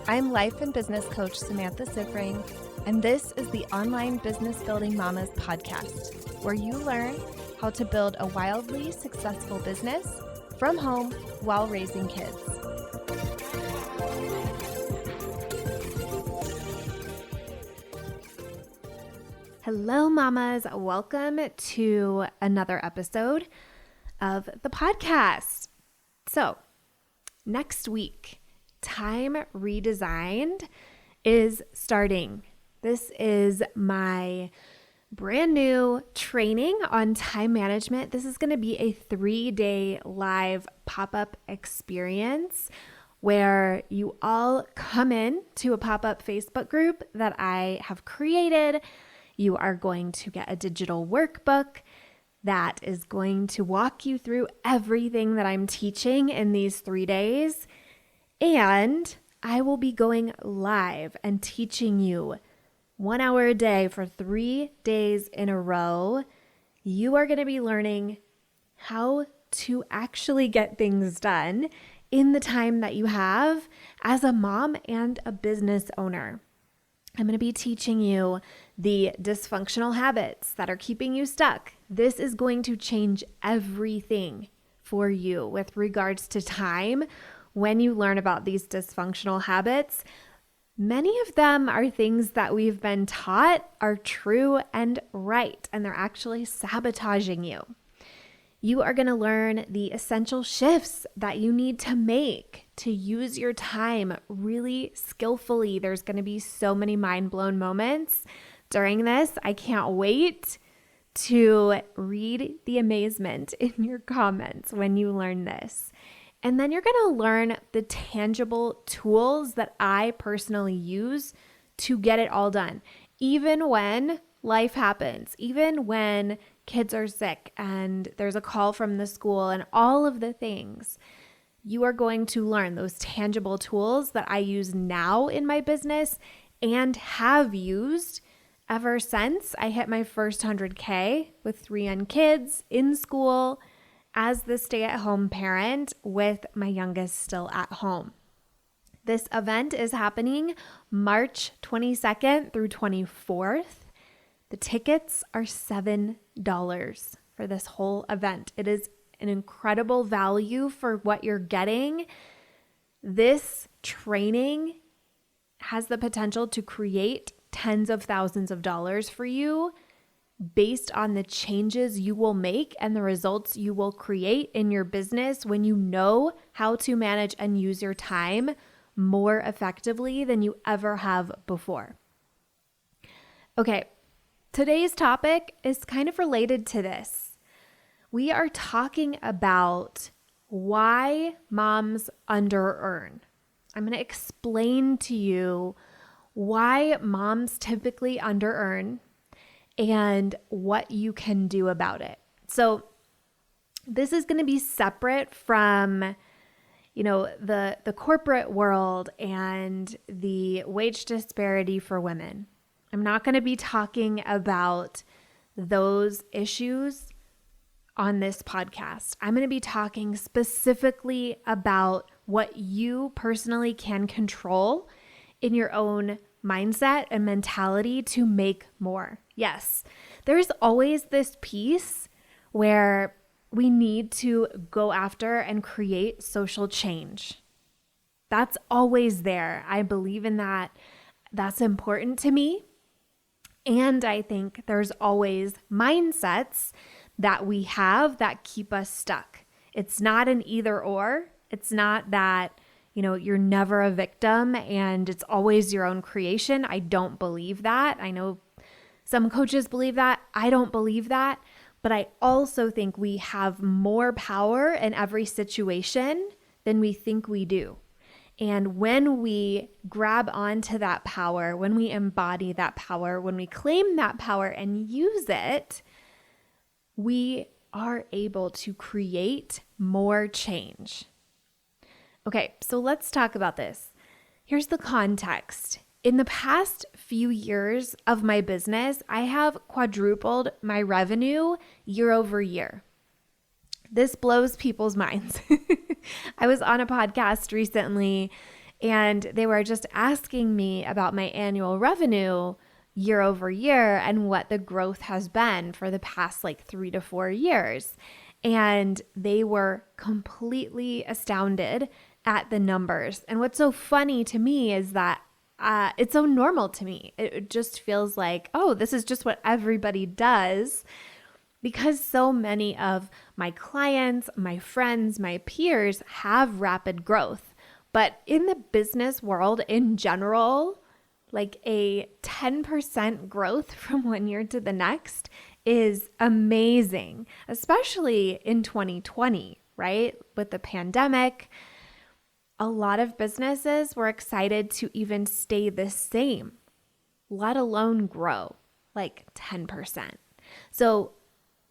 I'm life and business coach Samantha Sifring, and this is the Online Business Building Mamas podcast, where you learn how to build a wildly successful business from home while raising kids. Hello, mamas. Welcome to another episode of the podcast. So, next week, Time Redesigned is starting. This is my brand new training on time management. This is going to be a 3-day live pop-up experience where you all come in to a pop-up Facebook group that I have created. You are going to get a digital workbook that is going to walk you through everything that I'm teaching in these 3 days. And I will be going live and teaching you 1 hour a day for 3 days in a row. You are going to be learning how to actually get things done in the time that you have as a mom and a business owner. I'm going to be teaching you the dysfunctional habits that are keeping you stuck. This is going to change everything for you with regards to time. When you learn about these dysfunctional habits, many of them are things that we've been taught are true and right, and they're actually sabotaging you. You are going to learn the essential shifts that you need to make to use your time really skillfully. There's going to be so many mind-blown moments during this. I can't wait to read the amazement in your comments when you learn this. And then you're going to learn the tangible tools that I personally use to get it all done. Even when life happens, even when kids are sick and there's a call from the school and all of the things, you are going to learn those tangible tools that I use now in my business and have used ever since I hit my first 100K with 3 young kids in school as the stay-at-home parent with my youngest still at home. This event is happening March 22nd through 24th. The tickets are $7 for this whole event. It is an incredible value for what you're getting. This training has the potential to create tens of thousands of dollars for you based on the changes you will make and the results you will create in your business when you know how to manage and use your time more effectively than you ever have before. Okay, today's topic is kind of related to this. We are talking about why moms under-earn. I'm going to explain to you why moms typically under-earn and what you can do about it. So this is going to be separate from, the corporate world and the wage disparity for women. I'm not going to be talking about those issues on this podcast. I'm going to be talking specifically about what you personally can control in your own mindset and mentality to make more. Yes, there's always this piece where we need to go after and create social change. That's always there. I believe in that. That's important to me. And I think there's always mindsets that we have that keep us stuck. It's not an either or. It's not that you're never a victim and it's always your own creation. I don't believe that. I know some coaches believe that. I don't believe that. But I also think we have more power in every situation than we think we do. And when we grab onto that power, when we embody that power, when we claim that power and use it, we are able to create more change. Okay, so let's talk about this. Here's the context. In the past few years of my business, I have quadrupled my revenue year over year. This blows people's minds. I was on a podcast recently And they were just asking me about my annual revenue year over year and what the growth has been for the past like 3 to 4 years. And they were completely astounded at the numbers. And what's so funny to me is that it's so normal to me. It just feels like, oh, this is just what everybody does, because so many of my clients, my friends, my peers have rapid growth. But in the business world in general, like a 10% growth from one year to the next is amazing, especially in 2020, right? With the pandemic, a lot of businesses were excited to even stay the same, let alone grow like 10%. So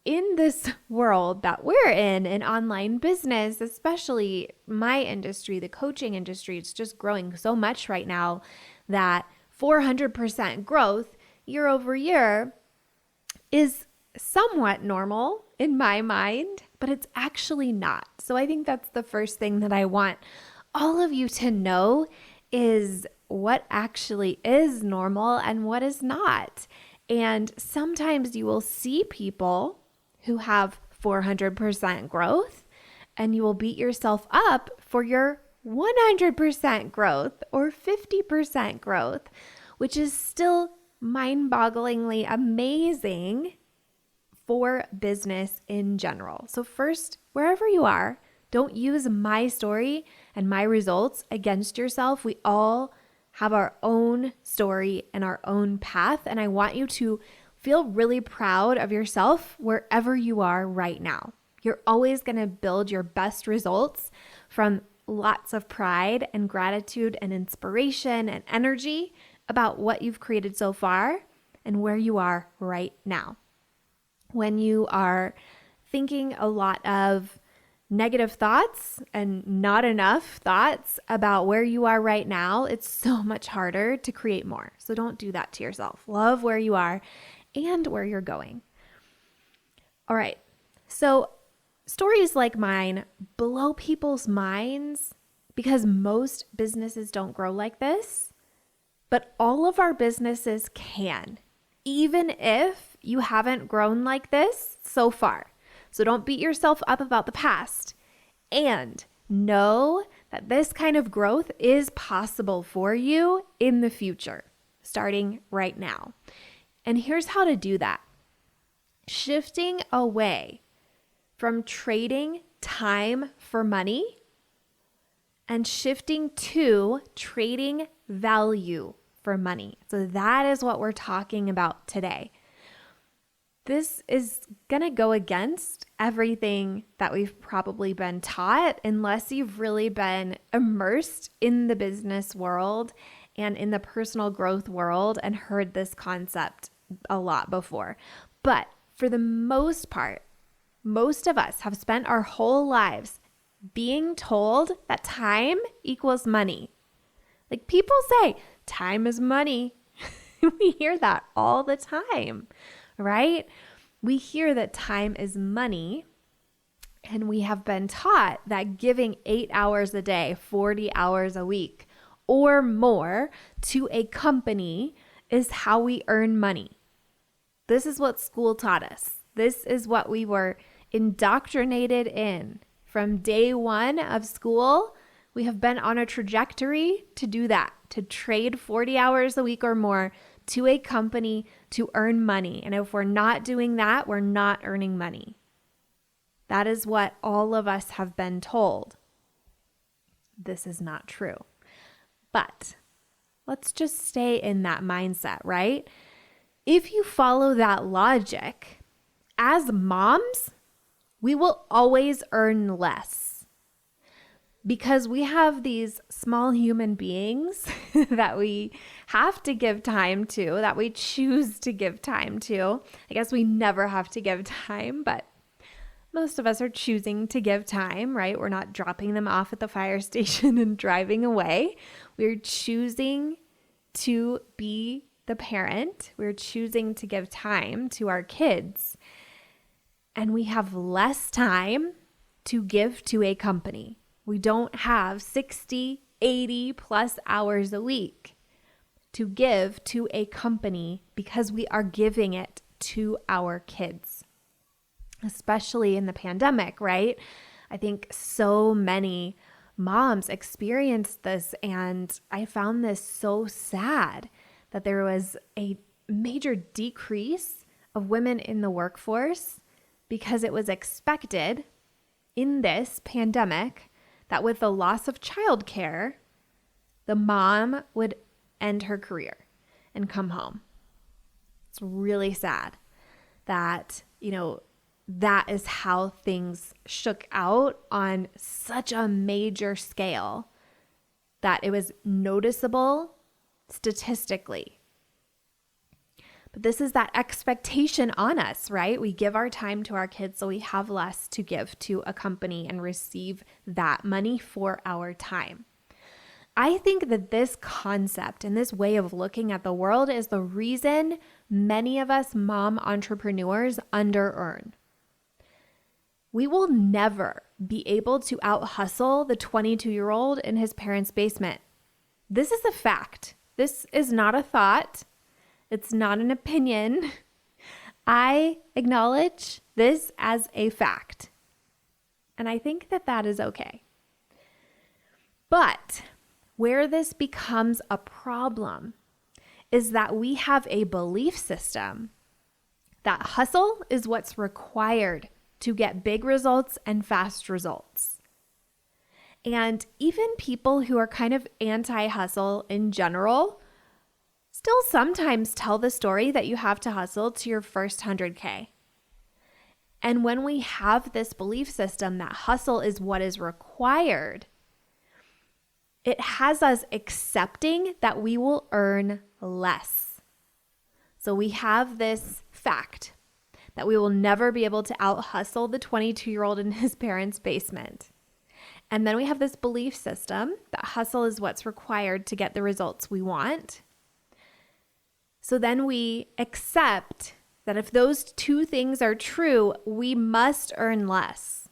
in this world that we're in online business, especially my industry, the coaching industry, it's just growing so much right now that 400% growth year over year is somewhat normal in my mind, but it's actually not. So I think that's the first thing that I want all of you to know is what actually is normal and what is not. And sometimes you will see people who have 400% growth and you will beat yourself up for your 100% growth or 50% growth, which is still mind-bogglingly amazing for business in general. So first, wherever you are, don't use my story and my results against yourself. We all have our own story and our own path, and I want you to feel really proud of yourself wherever you are right now. You're always going to build your best results from lots of pride and gratitude and inspiration and energy about what you've created so far and where you are right now. When you are thinking a lot of negative thoughts and not enough thoughts about where you are right now, it's so much harder to create more. So don't do that to yourself. Love where you are and where you're going. All right. So stories like mine blow people's minds because most businesses don't grow like this, but all of our businesses can, even if you haven't grown like this so far. So don't beat yourself up about the past, and know that this kind of growth is possible for you in the future, starting right now. And here's how to do that. Shifting away from trading time for money and shifting to trading value for money. So that is what we're talking about today. This is going to go against everything that we've probably been taught unless you've really been immersed in the business world and in the personal growth world and heard this concept a lot before. But for the most part, most of us have spent our whole lives being told that time equals money. Like people say, time is money. We hear that all the time, right? We hear that time is money, and we have been taught that giving 8 hours a day, 40 hours a week, or more to a company is how we earn money. This is what school taught us. This is what we were indoctrinated in. From day one of school, we have been on a trajectory to do that, to trade 40 hours a week or more to a company to earn money. And if we're not doing that, we're not earning money. That is what all of us have been told. This is not true. But let's just stay in that mindset, right? If you follow that logic, as moms, we will always earn less. Because we have these small human beings that we have to give time to, that we choose to give time to. I guess we never have to give time, but most of us are choosing to give time, right? We're not dropping them off at the fire station and driving away. We're choosing to be the parent. We're choosing to give time to our kids. And we have less time to give to a company. We don't have 60 80 plus hours a week to give to a company because we are giving it to our kids, especially in the pandemic, right? I think so many moms experienced this, and I found this so sad that there was a major decrease of women in the workforce because it was expected in this pandemic that with the loss of childcare, the mom would end her career and come home. It's really sad that, that is how things shook out on such a major scale that it was noticeable statistically. But this is that expectation on us, right? We give our time to our kids, so we have less to give to a company and receive that money for our time. I think that this concept and this way of looking at the world is the reason many of us mom entrepreneurs under-earn. We will never be able to out-hustle the 22-year-old in his parents' basement. This is a fact. This is not a thought. It's not an opinion. I acknowledge this as a fact. And I think that that is okay. But where this becomes a problem is that we have a belief system that hustle is what's required to get big results and fast results. And even people who are kind of anti-hustle in general still sometimes tell the story that you have to hustle to your first 100K. And when we have this belief system that hustle is what is required, it has us accepting that we will earn less. So we have this fact that we will never be able to out-hustle the 22-year-old in his parents' basement. And then we have this belief system that hustle is what's required to get the results we want. So then we accept that if those two things are true, we must earn less.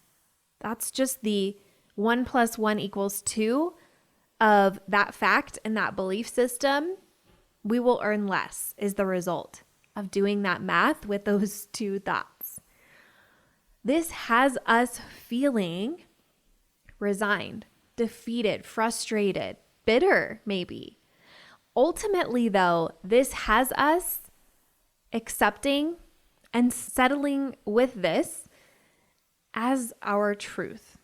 That's just the 1 + 1 = 2 of that fact and that belief system. We will earn less is the result of doing that math with those two thoughts. This has us feeling resigned, defeated, frustrated, bitter, maybe. Ultimately, though, this has us accepting and settling with this as our truth.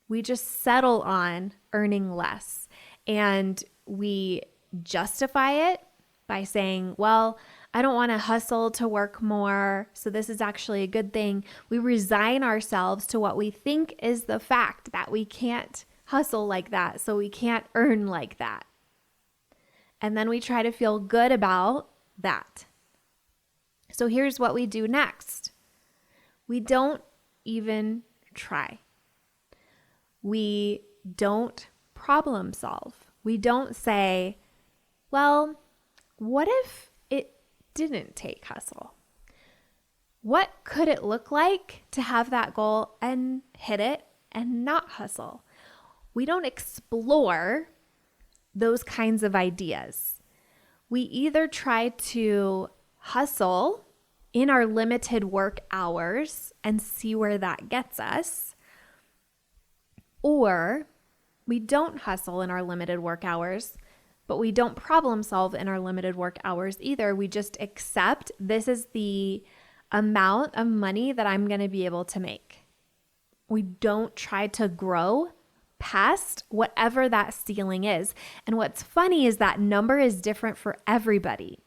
We just settle on earning less, and we justify it by saying, well, I don't want to hustle to work more, so this is actually a good thing. We resign ourselves to what we think is the fact that we can't hustle like that, so we can't earn like that. And then we try to feel good about that. So here's what we do next. We don't even try. We don't problem solve. We don't say, well, what if it didn't take hustle? What could it look like to have that goal and hit it and not hustle? We don't explore those kinds of ideas. We either try to hustle in our limited work hours and see where that gets us, or we don't hustle in our limited work hours, but we don't problem solve in our limited work hours either. We just accept this is the amount of money that I'm going to be able to make. We don't try to grow past whatever that ceiling is. And what's funny is that number is different for everybody.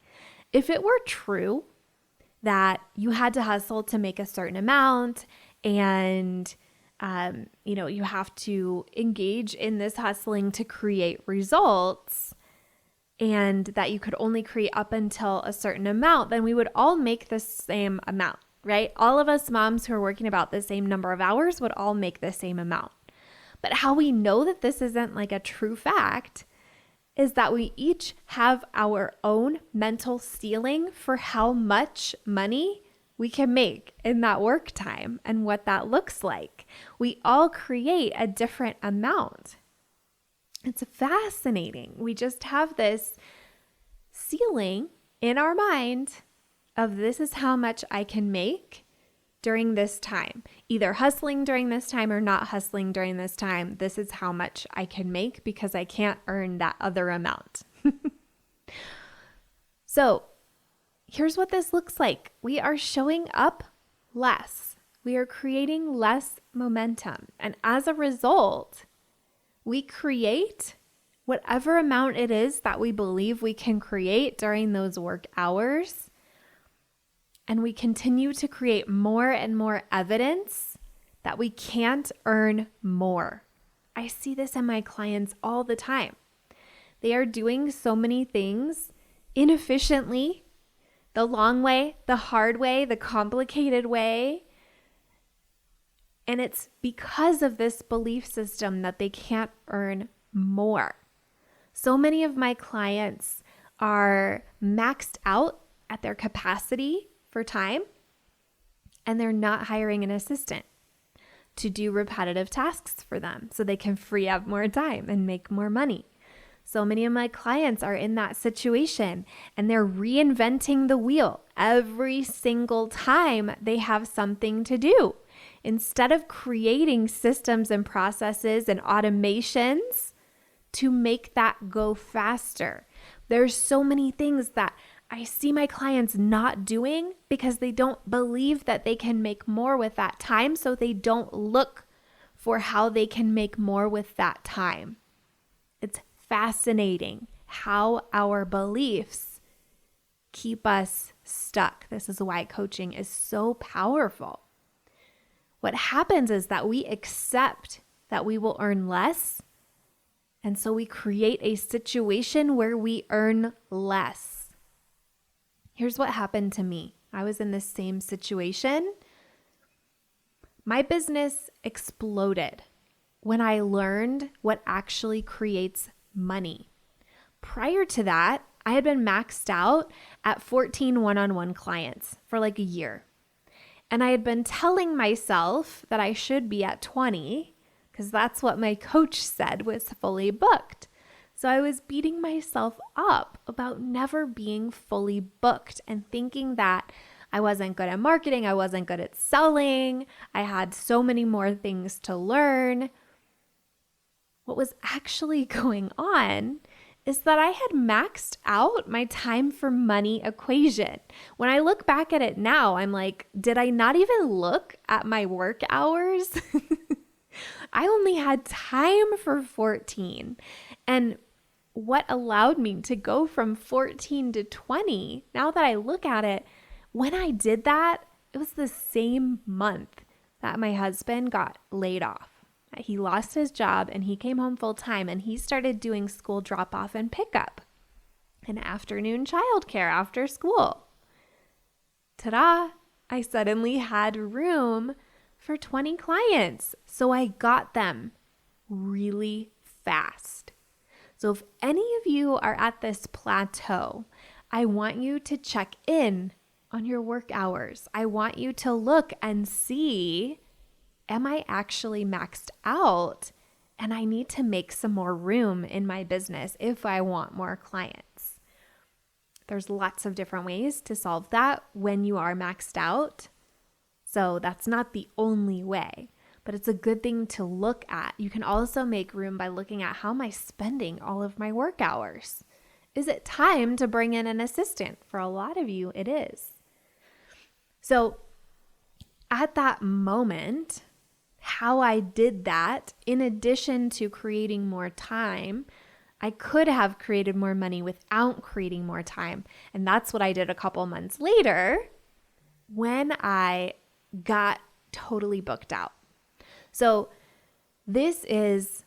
If it were true that you had to hustle to make a certain amount and you have to engage in this hustling to create results, and that you could only create up until a certain amount, then we would all make the same amount, right? All of us moms who are working about the same number of hours would all make the same amount. But how we know that this isn't like a true fact is that we each have our own mental ceiling for how much money we can make in that work time and what that looks like. We all create a different amount. It's fascinating. We just have this ceiling in our mind of this is how much I can make during this time, either hustling during this time or not hustling during this time. This is how much I can make because I can't earn that other amount. So here's what this looks like. We are showing up less. We are creating less momentum. And as a result, we create whatever amount it is that we believe we can create during those work hours. And we continue to create more and more evidence that we can't earn more. I see this in my clients all the time. They are doing so many things inefficiently, the long way, the hard way, the complicated way. And it's because of this belief system that they can't earn more. So many of my clients are maxed out at their capacity for time, and they're not hiring an assistant to do repetitive tasks for them so they can free up more time and make more money. So many of my clients are in that situation and they're reinventing the wheel every single time they have something to do. Instead of creating systems and processes and automations to make that go faster. There's so many things that I see my clients not doing because they don't believe that they can make more with that time, so they don't look for how they can make more with that time. It's fascinating how our beliefs keep us stuck. This is why coaching is so powerful. What happens is that we accept that we will earn less, and so we create a situation where we earn less. Here's what happened to me. I was in the same situation. My business exploded when I learned what actually creates money. Prior to that, I had been maxed out at 14 one-on-one clients for like a year. And I had been telling myself that I should be at 20 because that's what my coach said was fully booked. So I was beating myself up about never being fully booked and thinking that I wasn't good at marketing, I wasn't good at selling, I had so many more things to learn. What was actually going on is that I had maxed out my time for money equation. When I look back at it now, I'm like, did I not even look at my work hours? I only had time for 14. And what allowed me to go from 14 to 20, now that I look at it, when I did that, it was the same month that my husband got laid off. He lost his job and he came home full time and he started doing school drop off and pickup and afternoon childcare after school. Ta-da! I suddenly had room for 20 clients. So I got them really fast. So if any of you are at this plateau, I want you to check in on your work hours. I want you to look and see, am I actually maxed out? And I need to make some more room in my business if I want more clients. There's lots of different ways to solve that when you are maxed out. So that's not the only way, but it's a good thing to look at. You can also make room by looking at how am I spending all of my work hours? Is it time to bring in an assistant? For a lot of you, it is. So at that moment, how I did that, in addition to creating more time, I could have created more money without creating more time. And that's what I did a couple months later when I got totally booked out. So this is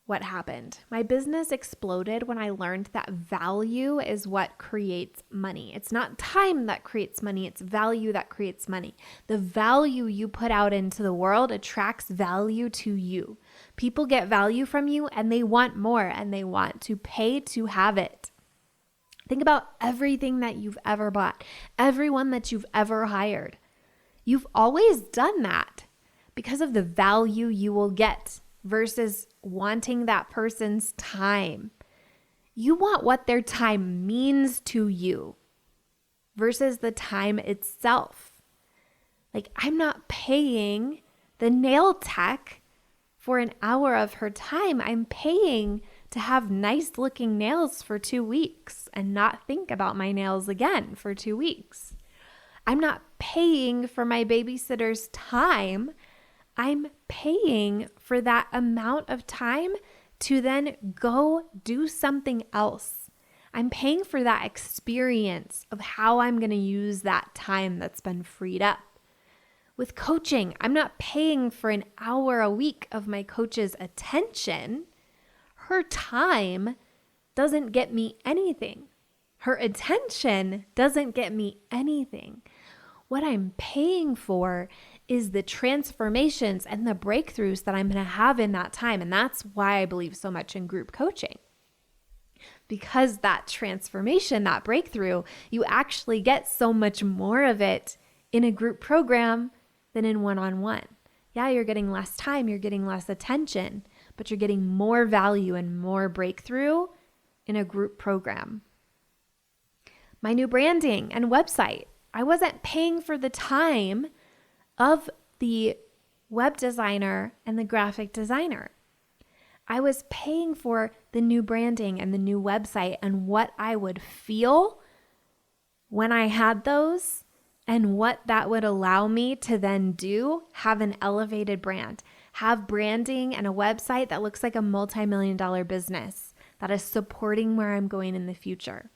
what happened. My business exploded when I learned that value is what creates money. It's not time that creates money, it's value that creates money. The value you put out into the world attracts value to you. People get value from you and they want more and they want to pay to have it. Think about everything that you've ever bought, everyone that you've ever hired. You've always done that because of the value you will get versus wanting that person's time. You want what their time means to you versus the time itself. Like, I'm not paying the nail tech for an hour of her time. I'm paying to have nice looking nails for 2 weeks and not think about my nails again for 2 weeks. I'm not paying for my babysitter's time. I'm paying for that amount of time to then go do something else. I'm paying for that experience of how I'm going to use that time that's been freed up. With coaching, I'm not paying for an hour a week of my coach's attention. Her time doesn't get me anything. Her attention doesn't get me anything. What I'm paying for is the transformations and the breakthroughs that I'm going to have in that time. And that's why I believe so much in group coaching. Because that transformation, that breakthrough, you actually get so much more of it in a group program than in one-on-one. Yeah, you're getting less time, you're getting less attention, but you're getting more value and more breakthrough in a group program. My new branding and website, I wasn't paying for the time of the web designer and the graphic designer. I was paying for the new branding and the new website and what I would feel when I had those and what that would allow me to then do, have an elevated brand, have branding and a website that looks like a multi-million-dollar business that is supporting where I'm going in the future.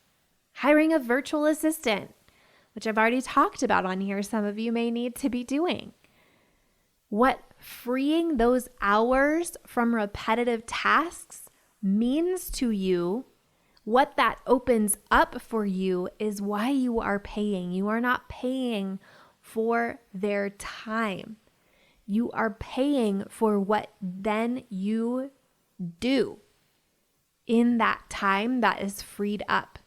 Hiring a virtual assistant, which I've already talked about on here, some of you may need to be doing. What freeing those hours from repetitive tasks means to you, what that opens up for you is why you are paying. You are not paying for their time. You are paying for what then you do in that time that is freed up.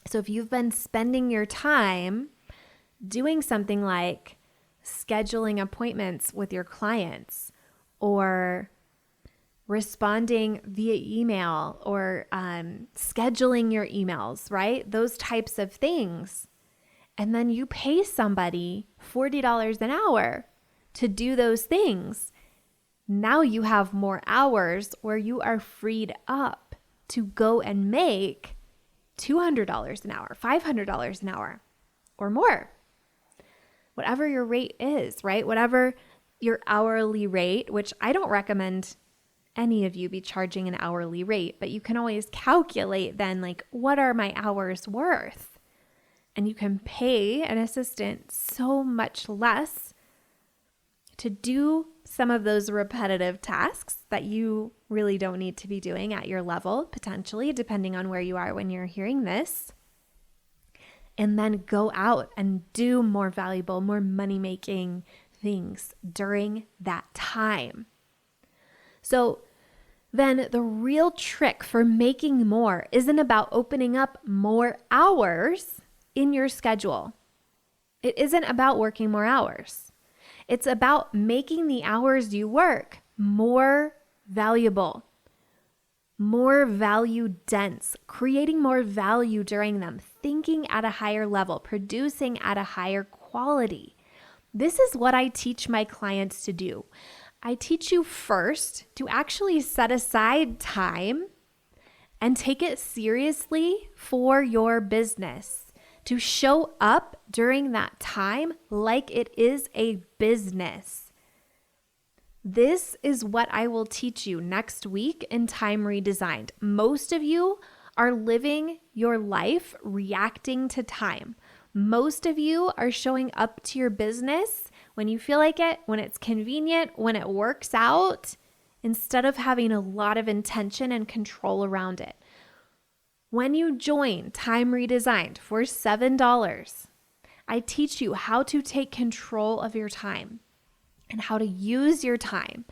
So if you've been spending your time doing something like scheduling appointments with your clients or responding via email or scheduling your emails, right? Those types of things. And then you pay somebody $40 an hour to do those things. Now you have more hours where you are freed up to go and make $200 an hour, $500 an hour, or more. Whatever your rate is, right? Whatever your hourly rate, which I don't recommend any of you be charging an hourly rate, but you can always calculate then, like, what are my hours worth? And you can pay an assistant so much less to do some of those repetitive tasks that you really don't need to be doing at your level, potentially, depending on where you are when you're hearing this. And then go out and do more valuable, more money-making things during that time. So then the real trick for making more isn't about opening up more hours in your schedule. It isn't about working more hours. It's about making the hours you work more valuable, more value dense, creating more value during them, thinking at a higher level, producing at a higher quality. This is what I teach my clients to do. I teach you first to actually set aside time and take it seriously for your business, to show up during that time like it is a business. This is what I will teach you next week in Time Redesigned. Most of you are living your life reacting to time. Most of you are showing up to your business when you feel like it, when it's convenient, when it works out, instead of having a lot of intention and control around it. When you join Time Redesigned for $7, I teach you how to take control of your time and how to use your time,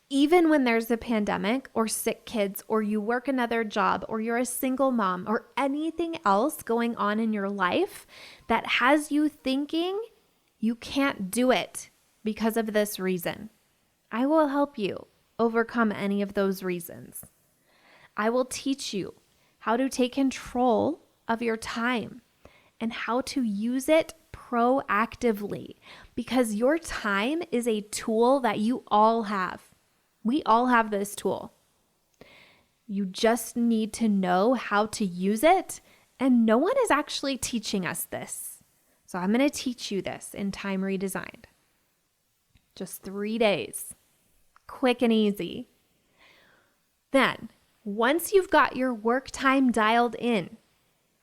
even when there's a pandemic or sick kids or you work another job or you're a single mom or anything else going on in your life that has you thinking you can't do it because of this reason. I will help you overcome any of those reasons. I will teach you how to take control of your time and how to use it proactively, because your time is a tool that you all have. We all have this tool. You just need to know how to use it, and no one is actually teaching us this. So I'm going to teach you this in Time Redesigned. Just 3 days, quick and easy. Then, once you've got your work time dialed in,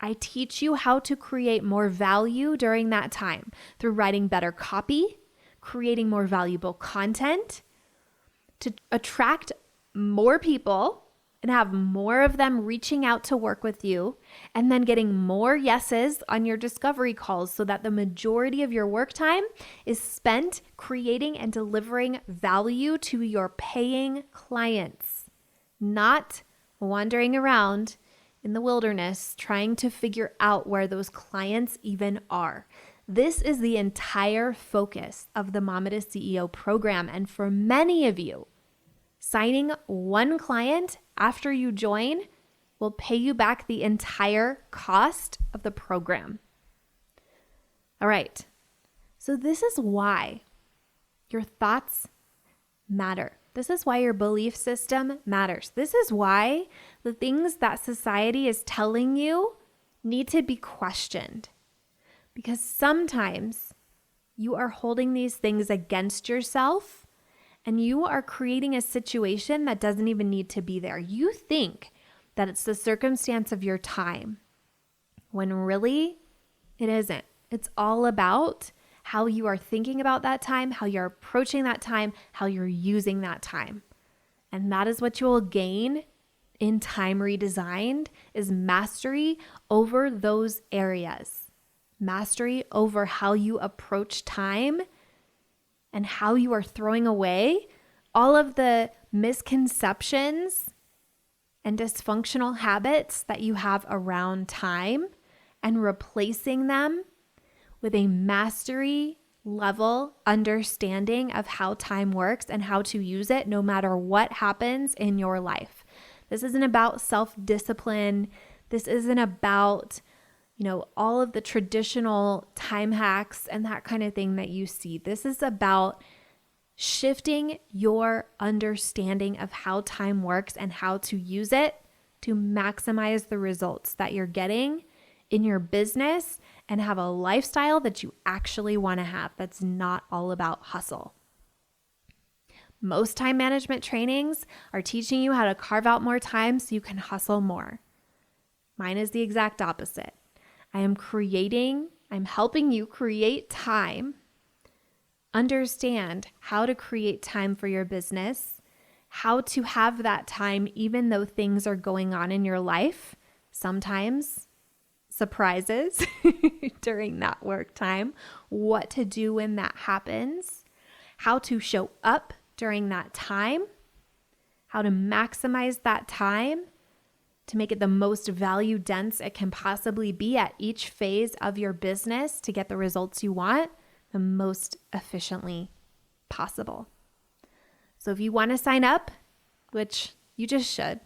I teach you how to create more value during that time through writing better copy, creating more valuable content, to attract more people and have more of them reaching out to work with you, and then getting more yeses on your discovery calls so that the majority of your work time is spent creating and delivering value to your paying clients, not wandering around in the wilderness trying to figure out where those clients even are. This is the entire focus of the Mama to CEO program. And for many of you, signing one client after you join will pay you back the entire cost of the program. All right, so this is why your thoughts matter. This is why your belief system matters. This is why the things that society is telling you need to be questioned. Because sometimes you are holding these things against yourself and you are creating a situation that doesn't even need to be there. You think that it's the circumstance of your time, when really it isn't. It's all about how you are thinking about that time, how you're approaching that time, how you're using that time. And that is what you will gain in Time Redesigned, is mastery over those areas. Mastery over how you approach time and how you are throwing away all of the misconceptions and dysfunctional habits that you have around time and replacing them with a mastery level understanding of how time works and how to use it no matter what happens in your life. This isn't about self-discipline. This isn't about, all of the traditional time hacks and that kind of thing that you see. This is about shifting your understanding of how time works and how to use it to maximize the results that you're getting in your business and have a lifestyle that you actually want to have that's not all about hustle. Most time management trainings are teaching you how to carve out more time so you can hustle more. Mine is the exact opposite. I'm helping you create time, understand how to create time for your business, how to have that time even though things are going on in your life, sometimes surprises during that work time, what to do when that happens, how to show up during that time, how to maximize that time to make it the most value dense it can possibly be at each phase of your business to get the results you want the most efficiently possible. So if you want to sign up, which you just should,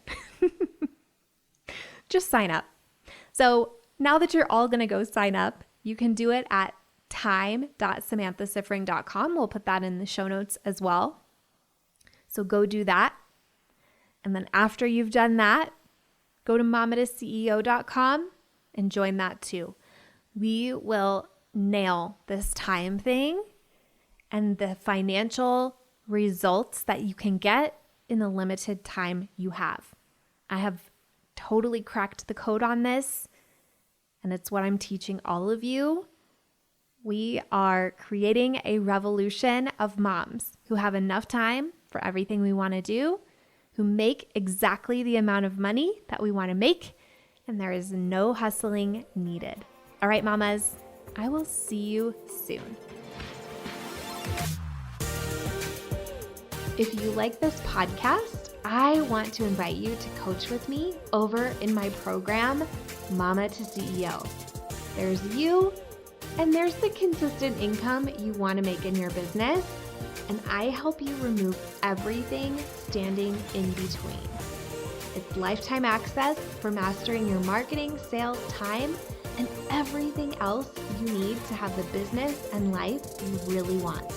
just sign up. So now that you're all going to go sign up, you can do it at time.samanthasiffring.com. We'll put that in the show notes as well. So go do that. And then after you've done that, go to mamatoceo.com and join that too. We will nail this time thing and the financial results that you can get in the limited time you have. I have totally cracked the code on this, and it's what I'm teaching all of you. We are creating a revolution of moms who have enough time for everything we want to do, who make exactly the amount of money that we want to make, and there is no hustling needed. All right, mamas, I will see you soon. If you like this podcast, I want to invite you to coach with me over in my program, Mama to CEO. There's you, and there's the consistent income you want to make in your business, and I help you remove everything standing in between. It's lifetime access for mastering your marketing, sales, time, and everything else you need to have the business and life you really want.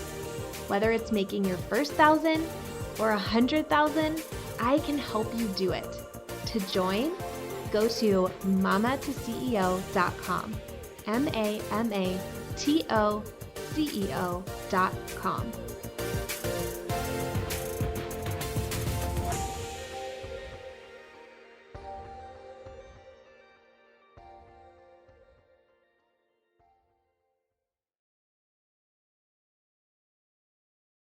Whether it's making your first 1,000 or 100,000, I can help you do it. To join, go to mamatoceo.com, mamatoceo.com.